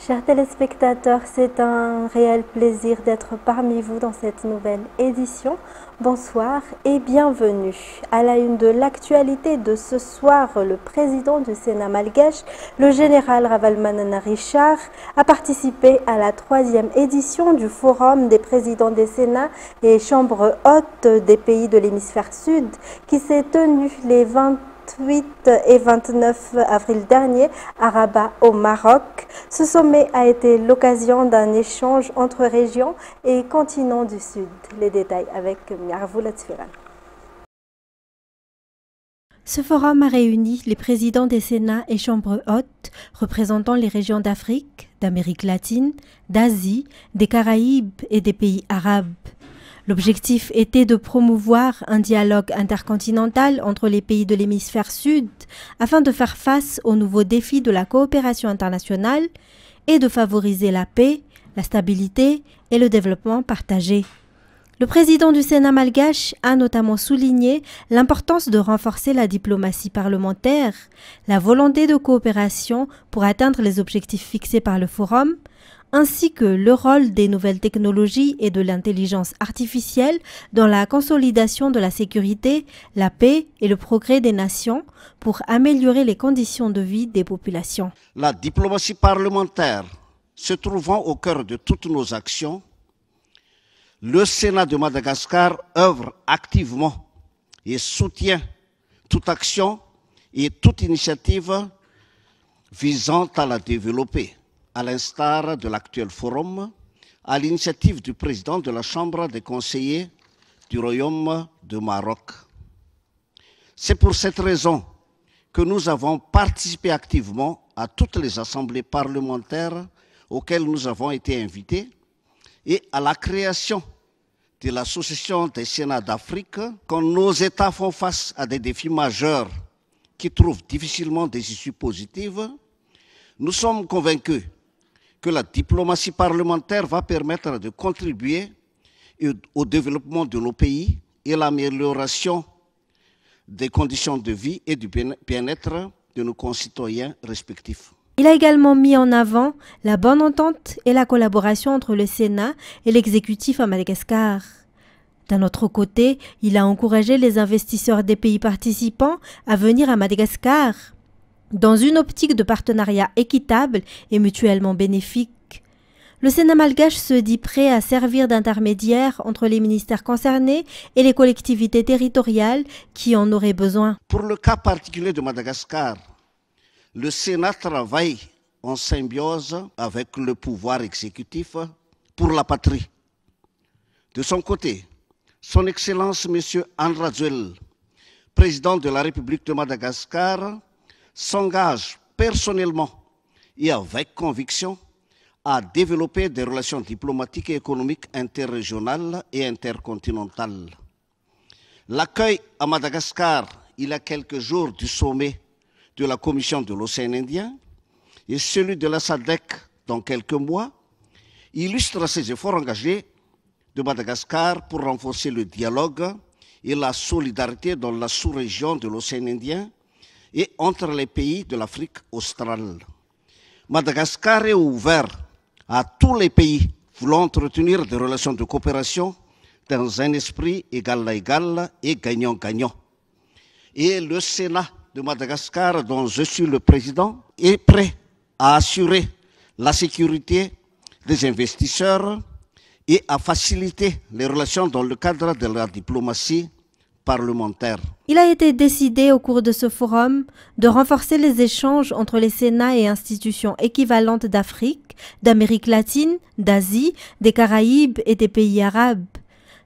Chers téléspectateurs, c'est un réel plaisir d'être parmi vous dans cette nouvelle édition. Bonsoir et bienvenue. À la une de l'actualité de ce soir, le président du Sénat malgache, le général Ravalomanana Richard, a participé à la 3e édition du Forum des présidents des Sénats et chambres hautes des pays de l'hémisphère sud qui s'est tenu les 28 et 29 avril dernier à Rabat au Maroc. Ce sommet a été l'occasion d'un échange entre régions et continents du Sud. Les détails avec Miarvoula Tsfiran. Ce forum a réuni les présidents des Sénats et chambres hautes représentant les régions d'Afrique, d'Amérique latine, d'Asie, des Caraïbes et des pays arabes. L'objectif était de promouvoir un dialogue intercontinental entre les pays de l'hémisphère sud afin de faire face aux nouveaux défis de la coopération internationale et de favoriser la paix, la stabilité et le développement partagé. Le président du Sénat malgache a notamment souligné l'importance de renforcer la diplomatie parlementaire, la volonté de coopération pour atteindre les objectifs fixés par le forum, ainsi que le rôle des nouvelles technologies et de l'intelligence artificielle dans la consolidation de la sécurité, la paix et le progrès des nations pour améliorer les conditions de vie des populations. La diplomatie parlementaire se trouvant au cœur de toutes nos actions, le Sénat de Madagascar œuvre activement et soutient toute action et toute initiative visant à la développer, à l'instar de l'actuel forum, à l'initiative du président de la Chambre des conseillers du Royaume de Maroc. C'est pour cette raison que nous avons participé activement à toutes les assemblées parlementaires auxquelles nous avons été invités et à la création de l'Association des Sénats d'Afrique. Quand nos États font face à des défis majeurs qui trouvent difficilement des issues positives, nous sommes convaincus que la diplomatie parlementaire va permettre de contribuer au développement de nos pays et l'amélioration des conditions de vie et du bien-être de nos concitoyens respectifs. Il a également mis en avant la bonne entente et la collaboration entre le Sénat et l'exécutif à Madagascar. D'un autre côté, il a encouragé les investisseurs des pays participants à venir à Madagascar, dans une optique de partenariat équitable et mutuellement bénéfique. Le Sénat malgache se dit prêt à servir d'intermédiaire entre les ministères concernés et les collectivités territoriales qui en auraient besoin. Pour le cas particulier de Madagascar, le Sénat travaille en symbiose avec le pouvoir exécutif pour la patrie. De son côté, Son Excellence M. Andrazuel, président de la République de Madagascar, s'engage personnellement et avec conviction à développer des relations diplomatiques et économiques interrégionales et intercontinentales. L'accueil à Madagascar, il y a quelques jours, du sommet de la Commission de l'Océan Indien et celui de la SADC dans quelques mois, illustre ces efforts engagés de Madagascar pour renforcer le dialogue et la solidarité dans la sous-région de l'Océan Indien et entre les pays de l'Afrique australe. Madagascar est ouvert à tous les pays voulant entretenir des relations de coopération dans un esprit égal à égal et gagnant-gagnant. Et le Sénat de Madagascar, dont je suis le président, est prêt à assurer la sécurité des investisseurs et à faciliter les relations dans le cadre de la diplomatie parlementaire. Il a été décidé au cours de ce forum de renforcer les échanges entre les Sénats et institutions équivalentes d'Afrique, d'Amérique latine, d'Asie, des Caraïbes et des pays arabes.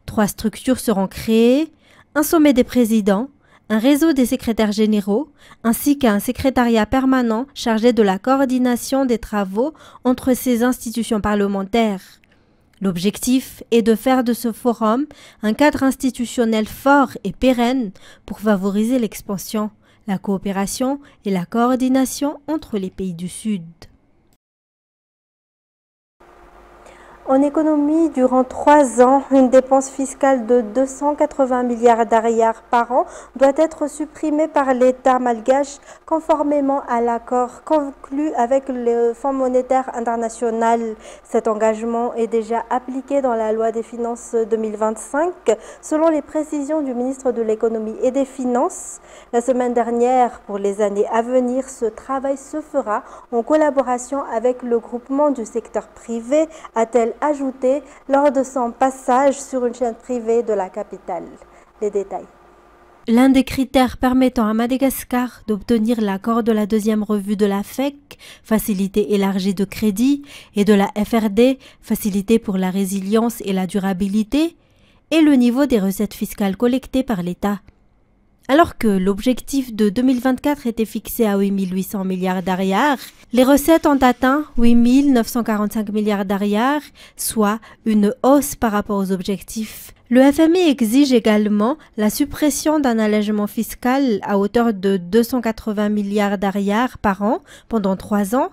3 structures seront créées, un sommet des présidents, un réseau des secrétaires généraux, ainsi qu'un secrétariat permanent chargé de la coordination des travaux entre ces institutions parlementaires. L'objectif est de faire de ce forum un cadre institutionnel fort et pérenne pour favoriser l'expansion, la coopération et la coordination entre les pays du Sud. En économie, durant 3 ans, une dépense fiscale de 280 milliards d'ariars par an doit être supprimée par l'État malgache conformément à l'accord conclu avec le Fonds monétaire international. Cet engagement est déjà appliqué dans la loi des finances 2025, selon les précisions du ministre de l'économie et des finances. La semaine dernière, pour les années à venir, ce travail se fera en collaboration avec le groupement du secteur privé, a-t-elle ajouté lors de son passage sur une chaîne privée de la capitale. Les détails. L'un des critères permettant à Madagascar d'obtenir l'accord de la deuxième revue de la FEC, Facilité élargie de crédit, et de la FRD, Facilité pour la résilience et la durabilité, est le niveau des recettes fiscales collectées par l'État. Alors que l'objectif de 2024 était fixé à 8 800 milliards d'ariars, les recettes ont atteint 8 945 milliards d'ariars, soit une hausse par rapport aux objectifs. Le FMI exige également la suppression d'un allègement fiscal à hauteur de 280 milliards d'ariars par an pendant 3 ans,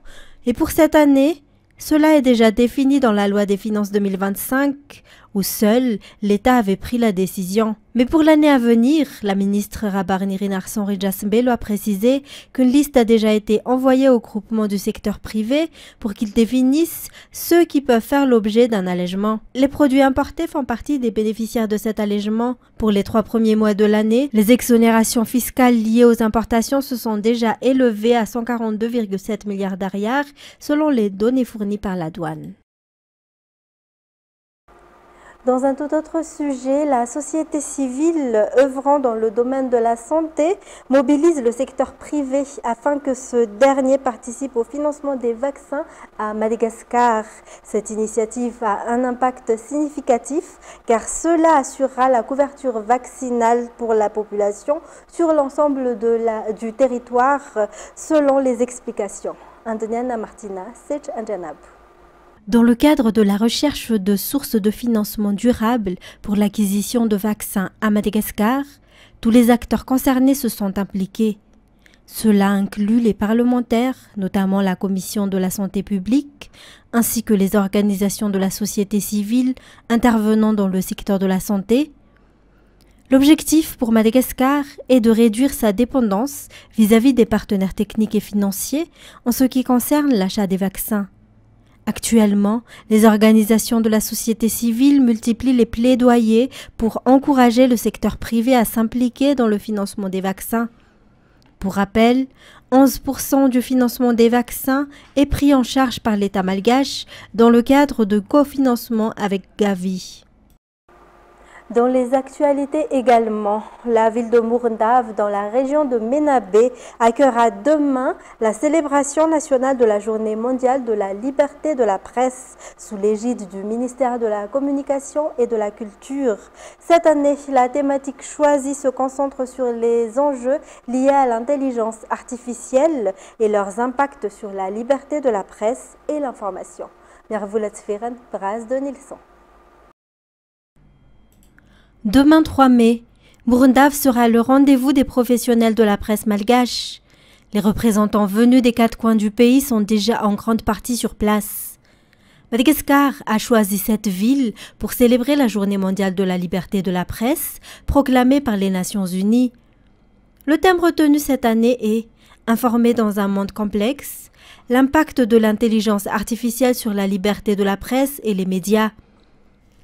et pour cette année, cela est déjà défini dans la loi des finances 2025, où seul l'État avait pris la décision. Mais pour l'année à venir, la ministre Rabarnirinarson Rijasmbelo a précisé qu'une liste a déjà été envoyée au groupement du secteur privé pour qu'ils définissent ceux qui peuvent faire l'objet d'un allègement. Les produits importés font partie des bénéficiaires de cet allègement. Pour les 3 premiers mois de l'année, les exonérations fiscales liées aux importations se sont déjà élevées à 142,7 milliards d'ariars selon les données fournies par la douane. Dans un tout autre sujet, la société civile œuvrant dans le domaine de la santé mobilise le secteur privé afin que ce dernier participe au financement des vaccins à Madagascar. Cette initiative a un impact significatif car cela assurera la couverture vaccinale pour la population sur l'ensemble du territoire selon les explications. Antoniana Martina, Sech Anjanab. Dans le cadre de la recherche de sources de financement durable pour l'acquisition de vaccins à Madagascar, tous les acteurs concernés se sont impliqués. Cela inclut les parlementaires, notamment la Commission de la santé publique, ainsi que les organisations de la société civile intervenant dans le secteur de la santé. L'objectif pour Madagascar est de réduire sa dépendance vis-à-vis des partenaires techniques et financiers en ce qui concerne l'achat des vaccins. Actuellement, les organisations de la société civile multiplient les plaidoyers pour encourager le secteur privé à s'impliquer dans le financement des vaccins. Pour rappel, 11% du financement des vaccins est pris en charge par l'État malgache dans le cadre de cofinancement avec Gavi. Dans les actualités également, la ville de Mourndave, dans la région de Menabe, accueillera demain la célébration nationale de la Journée mondiale de la liberté de la presse, sous l'égide du ministère de la Communication et de la Culture. Cette année, la thématique choisie se concentre sur les enjeux liés à l'intelligence artificielle et leurs impacts sur la liberté de la presse et l'information. Mervoulat-Sferen, Braz de Nilsson. Demain 3 mai, Mourndave sera le rendez-vous des professionnels de la presse malgache. Les représentants venus des 4 coins du pays sont déjà en grande partie sur place. Madagascar a choisi cette ville pour célébrer la Journée mondiale de la liberté de la presse, proclamée par les Nations Unies. Le thème retenu cette année est « Informer dans un monde complexe », l'impact de l'intelligence artificielle sur la liberté de la presse et les médias.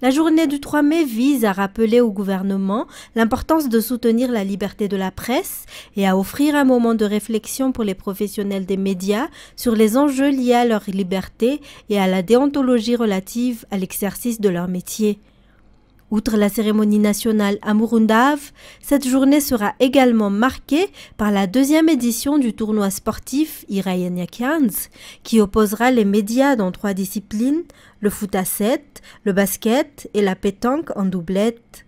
La journée du 3 mai vise à rappeler au gouvernement l'importance de soutenir la liberté de la presse et à offrir un moment de réflexion pour les professionnels des médias sur les enjeux liés à leur liberté et à la déontologie relative à l'exercice de leur métier. Outre la cérémonie nationale à Mourndave, cette journée sera également marquée par la 2e édition du tournoi sportif Irayaniakians, qui opposera les médias dans 3 disciplines, le foot à 7, le basket et la pétanque en doublette.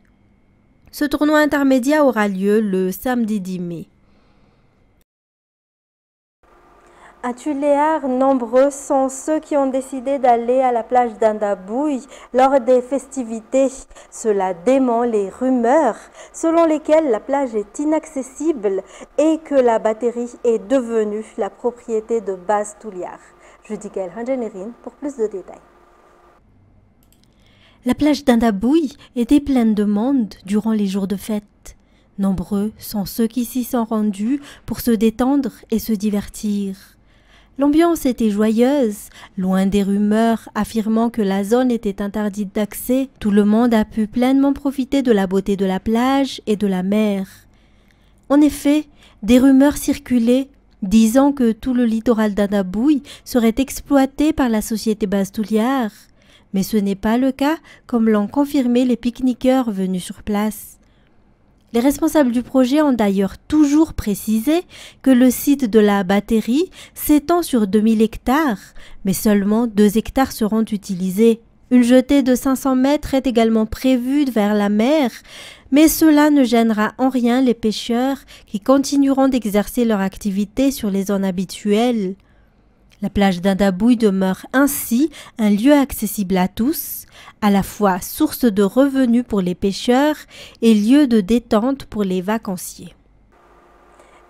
Ce tournoi intermédiaire aura lieu le samedi 10 mai. À Tuléar, nombreux sont ceux qui ont décidé d'aller à la plage d'Andabouy lors des festivités. Cela dément les rumeurs selon lesquelles la plage est inaccessible et que la batterie est devenue la propriété de Baz Tuléar. Judicaël Hanjanerin pour plus de détails. La plage d'Indabouy était pleine de monde durant les jours de fête. Nombreux sont ceux qui s'y sont rendus pour se détendre et se divertir. L'ambiance était joyeuse, loin des rumeurs affirmant que la zone était interdite d'accès. Tout le monde a pu pleinement profiter de la beauté de la plage et de la mer. En effet, des rumeurs circulaient disant que tout le littoral d'Indabouy serait exploité par la société Bastouliard. Mais ce n'est pas le cas, comme l'ont confirmé les pique-niqueurs venus sur place. Les responsables du projet ont d'ailleurs toujours précisé que le site de la batterie s'étend sur 2000 hectares, mais seulement 2 hectares seront utilisés. Une jetée de 500 mètres est également prévue vers la mer, mais cela ne gênera en rien les pêcheurs qui continueront d'exercer leur activité sur les zones habituelles. La plage d'Indabouy demeure ainsi un lieu accessible à tous, à la fois source de revenus pour les pêcheurs et lieu de détente pour les vacanciers.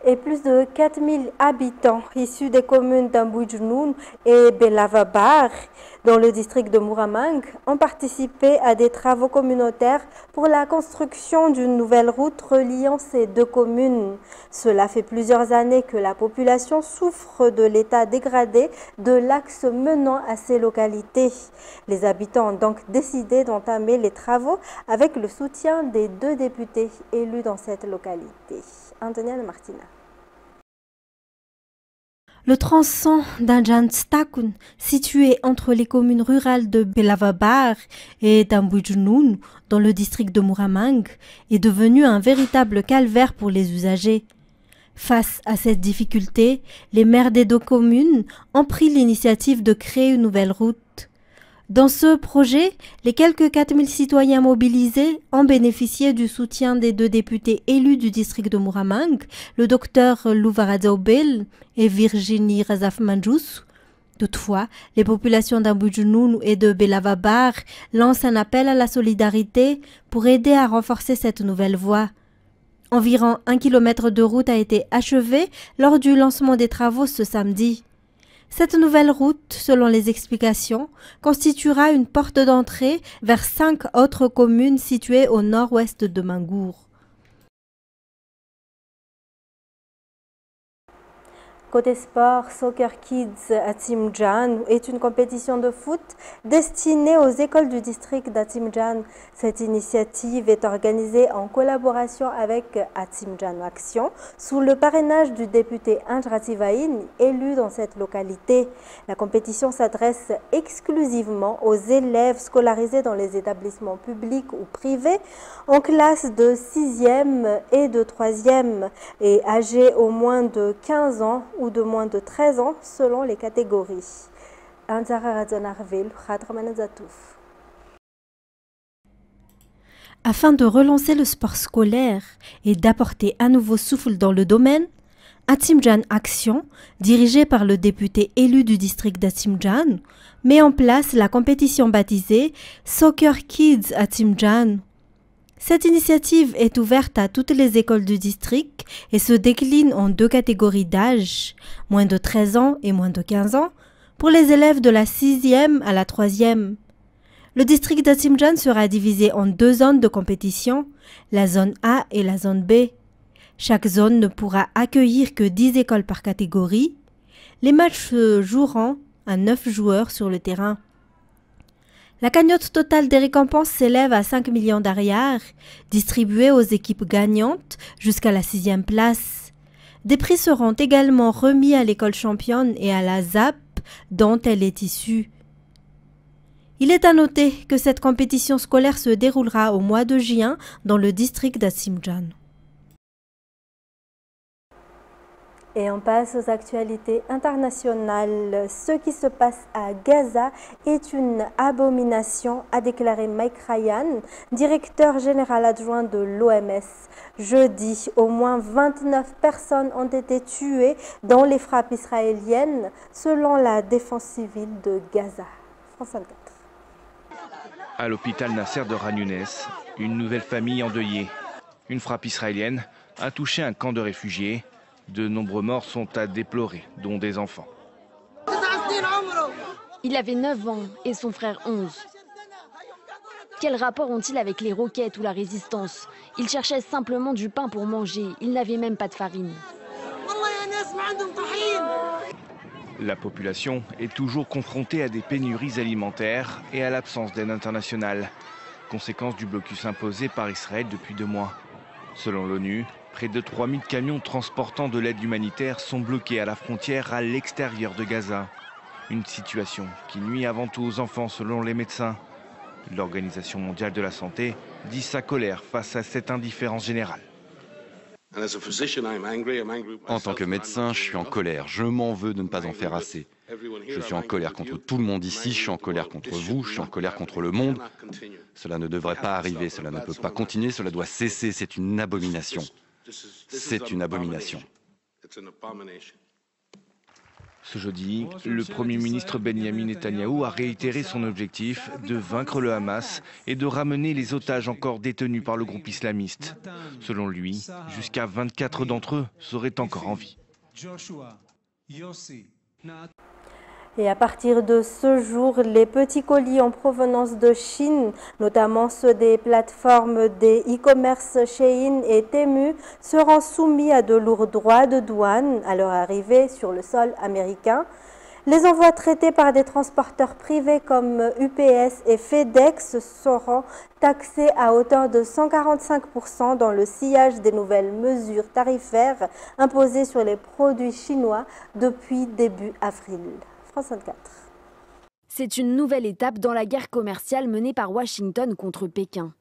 Et plus de 4000 habitants issus des communes d'Ambouidjounoun et Belavabar, dans le district de Mouramang, ont participé à des travaux communautaires pour la construction d'une nouvelle route reliant ces deux communes. Cela fait plusieurs années que la population souffre de l'état dégradé de l'axe menant à ces localités. Les habitants ont donc décidé d'entamer les travaux avec le soutien des 2 députés élus dans cette localité. Antoniane Martina. Le tronçon d'Anjanstakun, situé entre les communes rurales de Belavabar et d'Ambouidjounoun, dans le district de Mouramang, est devenu un véritable calvaire pour les usagers. Face à cette difficulté, les maires des 2 communes ont pris l'initiative de créer une nouvelle route. Dans ce projet, les quelques 4000 citoyens mobilisés ont bénéficié du soutien des 2 députés élus du district de Mouramang, le docteur Louvaradzaobel et Virginie Razaf-Manjous. Toutefois, les populations d'Ambouidjounoun et de Belavabar lancent un appel à la solidarité pour aider à renforcer cette nouvelle voie. Environ 1 kilomètre de route a été achevé lors du lancement des travaux ce samedi. Cette nouvelle route, selon les explications, constituera une porte d'entrée vers 5 autres communes situées au nord-ouest de Mangour. Côté sport, Soccer Kids Atimjan est une compétition de foot destinée aux écoles du district d'Atimjan. Cette initiative est organisée en collaboration avec Atimjan Action sous le parrainage du député Andrativaïn, élu dans cette localité. La compétition s'adresse exclusivement aux élèves scolarisés dans les établissements publics ou privés en classe de 6e et de 3e et âgés au moins de 15 ans ou de moins de 13 ans selon les catégories. Afin de relancer le sport scolaire et d'apporter un nouveau souffle dans le domaine, Atimjan Action, dirigé par le député élu du district d'Atimjan, met en place la compétition baptisée Soccer Kids Atimjan. Cette initiative est ouverte à toutes les écoles du district et se décline en 2 catégories d'âge, moins de 13 ans et moins de 15 ans, pour les élèves de la 6e à la 3e. Le district d'Atimjan sera divisé en 2 zones de compétition, la zone A et la zone B. Chaque zone ne pourra accueillir que 10 écoles par catégorie. Les matchs se joueront à 9 joueurs sur le terrain. La cagnotte totale des récompenses s'élève à 5 millions d'ariars, distribués aux équipes gagnantes jusqu'à la 6e place. Des prix seront également remis à l'école championne et à la ZAP dont elle est issue. Il est à noter que cette compétition scolaire se déroulera au mois de juin dans le district d'Atimjan. Et on passe aux actualités internationales. Ce qui se passe à Gaza est une abomination, a déclaré Mike Ryan, directeur général adjoint de l'OMS. Jeudi, au moins 29 personnes ont été tuées dans les frappes israéliennes, selon la défense civile de Gaza. France 24. À l'hôpital Nasser de Khan Younes, une nouvelle famille endeuillée. Une frappe israélienne a touché un camp de réfugiés. De nombreux morts sont à déplorer, dont des enfants. Il avait 9 ans et son frère 11. Quel rapport ont-ils avec les roquettes ou la résistance? Ils cherchaient simplement du pain pour manger, ils n'avaient même pas de farine. La population est toujours confrontée à des pénuries alimentaires et à l'absence d'aide internationale, conséquence du blocus imposé par Israël depuis 2 mois. Selon l'ONU, près de 3000 camions transportant de l'aide humanitaire sont bloqués à la frontière à l'extérieur de Gaza. Une situation qui nuit avant tout aux enfants selon les médecins. L'Organisation mondiale de la santé dit sa colère face à cette indifférence générale. En tant que médecin, je suis en colère. Je m'en veux de ne pas en faire assez. Je suis en colère contre tout le monde ici, je suis en colère contre vous, je suis en colère contre le monde. Cela ne devrait pas arriver, cela ne peut pas continuer, cela doit cesser, c'est une abomination. C'est une abomination. Ce jeudi, le Premier ministre Benyamin Netanyahou a réitéré son objectif de vaincre le Hamas et de ramener les otages encore détenus par le groupe islamiste. Selon lui, jusqu'à 24 d'entre eux seraient encore en vie. Et à partir de ce jour, les petits colis en provenance de Chine, notamment ceux des plateformes des e-commerce Shein et Temu, seront soumis à de lourds droits de douane à leur arrivée sur le sol américain. Les envois traités par des transporteurs privés comme UPS et FedEx seront taxés à hauteur de 145% dans le sillage des nouvelles mesures tarifaires imposées sur les produits chinois depuis début avril. France 24. C'est une nouvelle étape dans la guerre commerciale menée par Washington contre Pékin.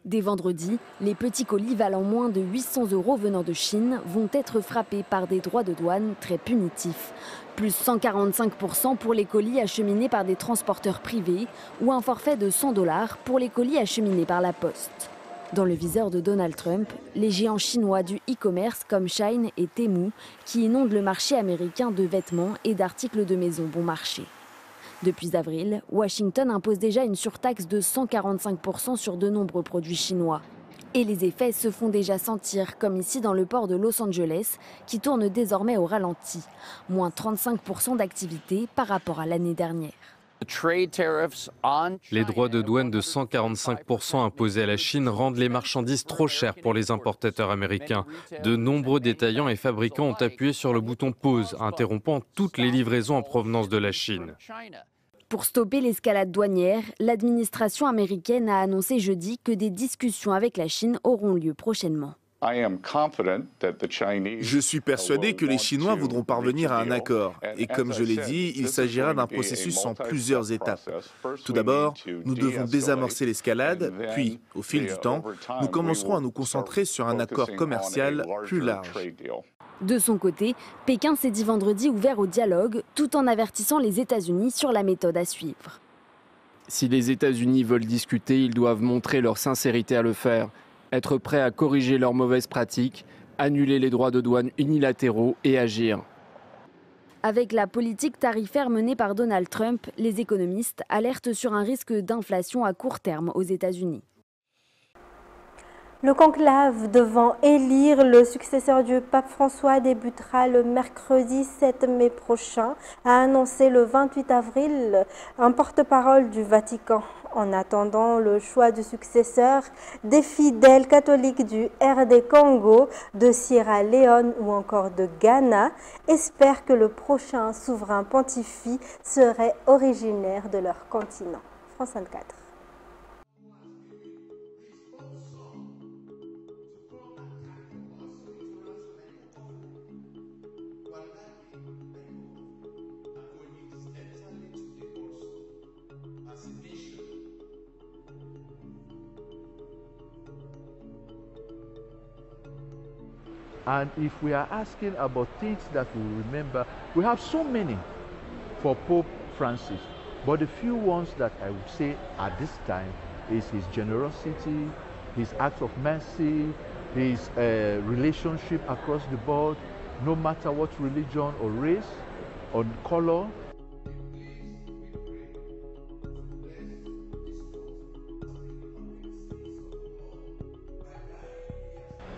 Dès vendredi, les petits colis valant moins de 800 € venant de Chine vont être frappés par des droits de douane très punitifs. Plus 145% pour les colis acheminés par des transporteurs privés ou un forfait de 100 $ pour les colis acheminés par la poste. Dans le viseur de Donald Trump, les géants chinois du e-commerce comme Shein et Temu qui inondent le marché américain de vêtements et d'articles de maison bon marché. Depuis avril, Washington impose déjà une surtaxe de 145% sur de nombreux produits chinois. Et les effets se font déjà sentir, comme ici dans le port de Los Angeles, qui tourne désormais au ralenti. Moins 35% d'activité par rapport à l'année dernière. Les droits de douane de 145% imposés à la Chine rendent les marchandises trop chères pour les importateurs américains. De nombreux détaillants et fabricants ont appuyé sur le bouton pause, interrompant toutes les livraisons en provenance de la Chine. Pour stopper l'escalade douanière, l'administration américaine a annoncé jeudi que des discussions avec la Chine auront lieu prochainement. Je suis persuadé que les Chinois voudront parvenir à un accord. Et comme je l'ai dit, il s'agira d'un processus en plusieurs étapes. Tout d'abord, nous devons désamorcer l'escalade, puis, au fil du temps, nous commencerons à nous concentrer sur un accord commercial plus large. De son côté, Pékin s'est dit vendredi ouvert au dialogue, tout en avertissant les États-Unis sur la méthode à suivre. Si les États-Unis veulent discuter, ils doivent montrer leur sincérité à le faire. Être prêts à corriger leurs mauvaises pratiques, annuler les droits de douane unilatéraux et agir. Avec la politique tarifaire menée par Donald Trump, les économistes alertent sur un risque d'inflation à court terme aux États-Unis. Le conclave devant élire le successeur du pape François débutera le mercredi 7 mai prochain, a annoncé le 28 avril un porte-parole du Vatican. En attendant le choix du successeur, des fidèles catholiques du RD Congo, de Sierra Leone ou encore de Ghana espèrent que le prochain souverain pontife serait originaire de leur continent. France 24. And if we are asking about things that we remember, we have so many for Pope Francis. But the few ones that I would say at this time is his generosity, his acts of mercy, his relationship across the board, no matter what religion or race or color.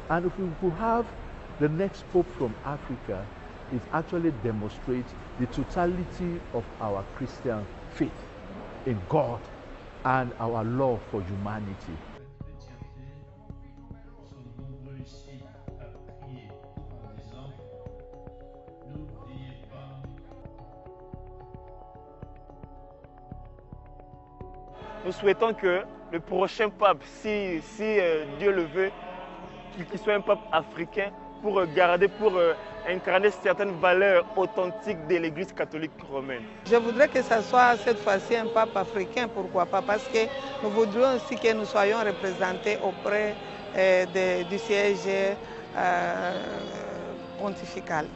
And if we could have the next Pope from Africa, it actually demonstrates the totality of our Christian faith in God and our love for humanity. Nous souhaitons que le prochain pape, si Dieu le veut, qu'il soit un pape africain pour garder, pour incarner certaines valeurs authentiques de l'Église catholique romaine. Je voudrais que ce soit cette fois-ci un pape africain, pourquoi pas, parce que nous voudrions aussi que nous soyons représentés auprès du siège pontifical.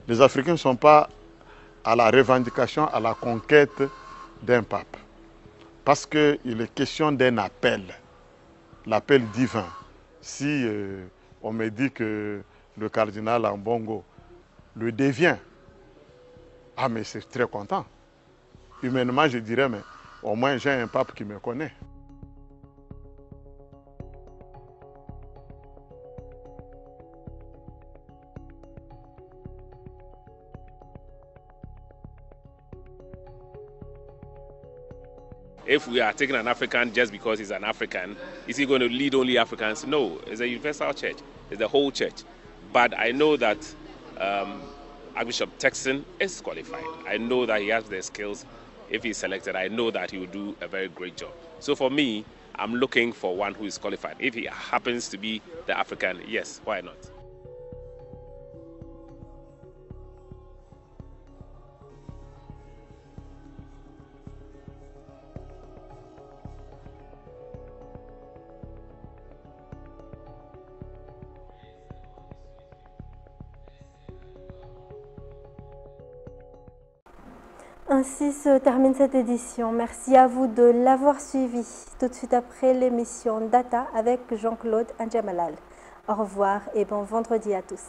Les Africains ne sont pas à la revendication, à la conquête d'un pape. Parce qu'il est question d'un appel, l'appel divin. Si on me dit que le cardinal Ambongo le devient, ah mais c'est très content. Humainement, je dirais, mais au moins j'ai un pape qui me connaît. If we are taking an African just because he's an African, is he going to lead only Africans? No, it's a universal church. It's the whole church. But I know that Archbishop Texan is qualified. I know that he has the skills. If he's selected, I know that he will do a very great job. So for me, I'm looking for one who is qualified. If he happens to be the African, yes, why not? Ainsi se termine cette édition. Merci à vous de l'avoir suivi. Tout de suite après l'émission Data avec Jean-Claude Ndjamalal. Au revoir et bon vendredi à tous.